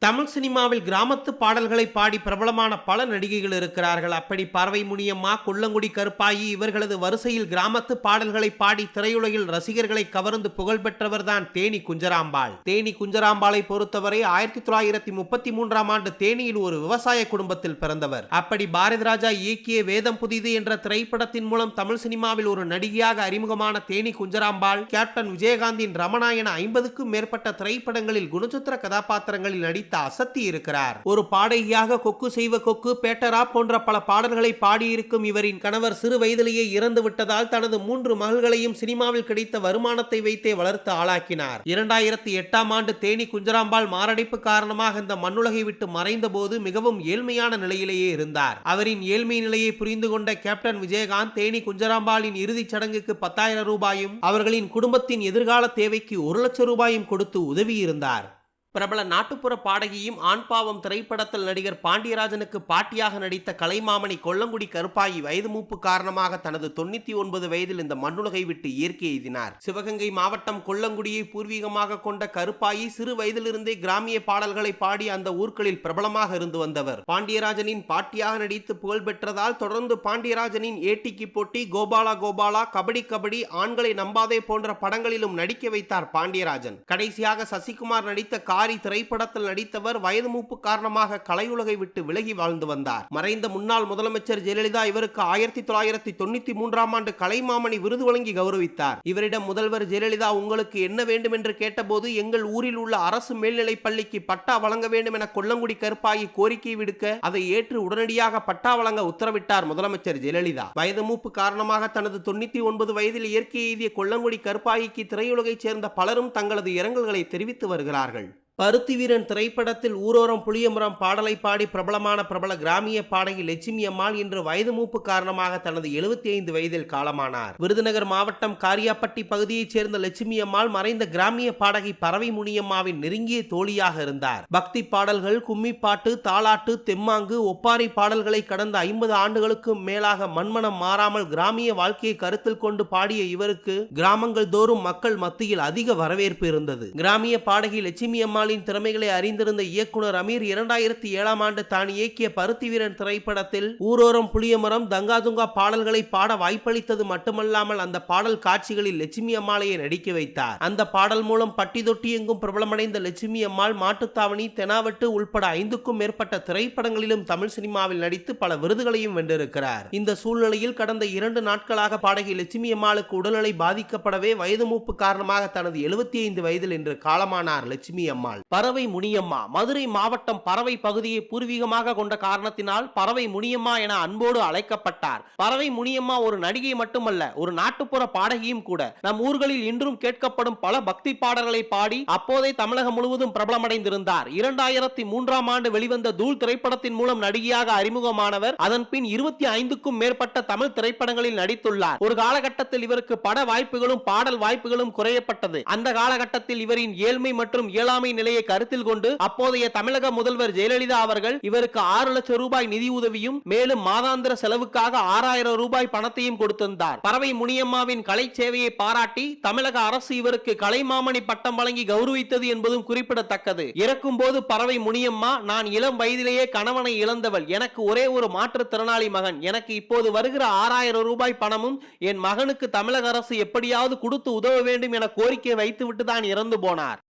தமிழ் சினிமாவில் கிராமத்து பாடல்களை பாடி பிரபலமான பல நடிகைகள் இருக்கிறார்கள். அப்படி பறவை முனியம்மா, கொல்லங்குடி கருப்பாயி இவர்களது வரிசையில் கிராமத்து பாடல்களை பாடி திரையுலகில் ரசிகர்களை கவர்ந்து புகழ்பெற்றவர் தான் தேனி குஞ்சராம்பாள். தேனி குஞ்சராம்பாளை பொறுத்தவரை 1933ஆம் ஆண்டு தேனியில் ஒரு விவசாய குடும்பத்தில் பிறந்தவர். அப்படி பாரதி ராஜா இயக்கிய வேதம் புதிது என்ற திரைப்படத்தின் மூலம் தமிழ் சினிமாவில் ஒரு நடிகையாக அறிமுகமான தேனி குஞ்சராம்பாள் கேப்டன் விஜயகாந்தின் ரமணா என 50க்கும் மேற்பட்ட திரைப்படங்களில் குணச்சித்திர கதாபாத்திரங்களில் நடித்து அசத்தி இருக்கிறார். ஒரு பாடகியாக கொக்கு செய்வ கொக்கு, பேட்டரா போன்ற பல பாடல்களை பாடியிருக்கும் இவரின் கணவர் சிறு வயதிலேயே இறந்து விட்டதால் தனது 3 மகள்களையும் சினிமாவில் கிடைத்த வருமானத்தை வைத்தே வளர்த்து ஆளாக்கினார். 2008ஆம் ஆண்டு தேனி குஞ்சராம்பாள் மாரடைப்பு காரணமாக இந்த மண்ணுலகை விட்டு மறைந்த போது மிகவும் ஏழ்மையான நிலையிலேயே இருந்தார். அவரின் ஏழ்மை நிலையை புரிந்து கொண்ட கேப்டன் விஜயகாந்த் தேனி குஞ்சராம்பாளின் இறுதிச் சடங்குக்கு 10,000 ரூபாயும் அவர்களின் குடும்பத்தின் எதிர்கால தேவைக்கு 1 லட்சம் ரூபாயும் கொடுத்து உதவியிருந்தார். பிரபல நாட்டுப்புற பாடகியும் ஆண் பாவம் திரைப்படத்தில் நடிகர் பாண்டியராஜனுக்கு பாட்டியாக நடித்த கலைமாமணி கொல்லங்குடி கருப்பாயி வயது மூப்பு காரணமாக தனது 99 வயதில் இந்த மண்ணுலகை விட்டு இயற்கை எய்தினார். சிவகங்கை மாவட்டம் கொல்லங்குடியை பூர்வீகமாக கொண்ட கருப்பாயி சிறு வயதிலிருந்தே கிராமிய பாடல்களை பாடி அந்த ஊர்களில் பிரபலமாக இருந்து வந்தவர். பாண்டியராஜனின் பாட்டியாக நடித்து புகழ் பெற்றதால் தொடர்ந்து பாண்டியராஜனின் ஏட்டிக்கு போட்டி, கோபாலா கோபாலா, கபடி கபடி, ஆண்களை நம்பாதே போன்ற படங்களிலும் நடிக்க வைத்தார் பாண்டியராஜன். கடைசியாக சசிகுமார் நடித்த திரைப்படத்தில் நடித்தவர் வயது மூப்பு காரணமாக கலையுலகை விட்டு விலகி வாழ்ந்து வந்தார். மறைந்த முன்னாள் முதலமைச்சர் ஜெயலலிதா இவருக்கு 1993ஆம் ஆண்டு கலைமாமணி விருது வழங்கி கௌரவித்தார். இவரிடம் முதல்வர் ஜெயலலிதா உங்களுக்கு என்ன வேண்டும் என்று கேட்டபோது எங்கள் ஊரில் உள்ள அரசு மேல்நிலைப் பள்ளிக்கு பட்டா வழங்க வேண்டும் என கொல்லங்குடி கருப்பாயி கோரிக்கை விடுக்க அதை ஏற்று உடனடியாக பட்டா வழங்க உத்தரவிட்டார் முதலமைச்சர் ஜெயலலிதா. வயது மூப்பு காரணமாக தனது 99 வயதில் இயற்கை எய்திய கொல்லங்குடி கருப்பாயிக்கு திரையுலகைச் சேர்ந்த பலரும் தங்களது இரங்கல்களை தெரிவித்து வருகிறார்கள். பருத்தி வீரன் திரைப்படத்தில் ஊரோரம் புளியமரம் பாடலை பாடி பிரபலமான பிரபல கிராமிய பாடகி லட்சுமி அம்மாள் இன்று வயது மூப்பு காரணமாக தனது 75 வயதில் காலமானார். விருதுநகர் மாவட்டம் காரியாப்பட்டி பகுதியைச் சேர்ந்த லட்சுமி அம்மாள் மறைந்த கிராமிய பாடகி பறவை முனியம்மாவின் நெருங்கிய தோழியாக இருந்தார். பக்தி பாடல்கள், கும்மிப்பாட்டு, தாலாட்டு, தெம்மாங்கு, ஒப்பாரி பாடல்களை கடந்த 50 ஆண்டுகளுக்கும் மேலாக மண்மனம் மாறாமல் கிராமிய வாழ்க்கையை கருத்தில் கொண்டு பாடிய இவருக்கு கிராமங்கள் தோறும் மக்கள் மத்தியில் அதிக வரவேற்பு இருந்தது. கிராமிய பாடகி லட்சுமி அம்மாள் திறமைகளை அறிந்திருந்த இயக்குனர் அமீர் 2007ஆம் ஆண்டு தான் இயக்கிய பருத்தி வீரன் திரைப்படத்தில் ஊரோரம் புளியமரம், தங்காதுங்கா பாடல்களை பாட வாய்ப்பளித்தது மட்டுமல்லாமல் அந்த பாடல் காட்சிகளில் லட்சுமி அம்மாளையே நடிக்க வைத்தார். அந்த பாடல் மூலம் பட்டி தொட்டி எங்கும் பிரபலமடைந்த லட்சுமி அம்மாள் மாட்டுத்தாவணி, தெனாவெட்டு உள்பட 5க்கும் மேற்பட்ட திரைப்படங்களிலும் தமிழ் சினிமாவில் நடித்து பல விருதுகளையும் வென்றிருக்கிறார். இந்த சூழ்நிலையில் கடந்த 2 நாட்களாக பாடகி லட்சுமி அம்மாளுக்கு உடல்நிலை பாதிக்கப்படவே வயது மூப்பு காரணமாக தனது 75 வயதில் இன்று காலமானார் லட்சுமி அம்மாள். பறவை முனியம்மா மதுரை மாவட்டம் பறவை பகுதியை பூர்வீகமாக கொண்ட காரணத்தினால் பறவை முனியம்மா என அன்போடு அழைக்கப்பட்டார். பறவை முனியம்மா ஒரு நடிகை மட்டுமல்ல, ஒரு நாட்டுப்புற பாடகியும் கூட. நம் ஊர்களில் இன்றும் கேட்கப்படும் பல பக்தி பாடல்களை பாடி அப்போதே தமிழகம் முழுவதும் பிரபலமடைந்திருந்தார். 2003ஆம் ஆண்டு வெளிவந்த தூள் திரைப்படத்தின் மூலம் நடிகையாக அறிமுகமானவர். அதன் பின் 25க்கும் மேற்பட்ட தமிழ் திரைப்படங்களில் நடித்துள்ளார். ஒரு காலகட்டத்தில் இவருக்கு பட வாய்ப்புகளும் பாடல் வாய்ப்புகளும் குறையப்பட்டது. அந்த காலகட்டத்தில் இவரின் ஏழ்மை மற்றும் இயலாமை நிலையை கருத்தில் கொண்டு அப்போதைய தமிழக முதல்வர் ஜெயலலிதா அவர்கள் இவருக்கு 6 லட்சம் ரூபாய் நிதி உதவியும் மேலும் மாதாந்திர செலவுக்காக 6,000 ரூபாய் பணத்தையும் கொடுத்திருந்தார். பறவை முனியம்மாவின் கலை சேவையை பாராட்டி தமிழக அரசு இவருக்கு கலைமாமணி பட்டம் வழங்கி கௌரவித்தது என்பதும் குறிப்பிடத்தக்கது. இறக்கும் போது பறவை முனியம்மா, நான் இளம் வயதிலேயே கணவனை இழந்தவள், எனக்கு ஒரே ஒரு மாற்றுத்திறனாளி மகன், எனக்கு இப்போது வருகிற 6,000 ரூபாய் பணமும் என் மகனுக்கு தமிழக அரசு எப்படியாவது கொடுத்து உதவ வேண்டும் என கோரிக்கை வைத்துவிட்டு தான் இறந்து போனார்.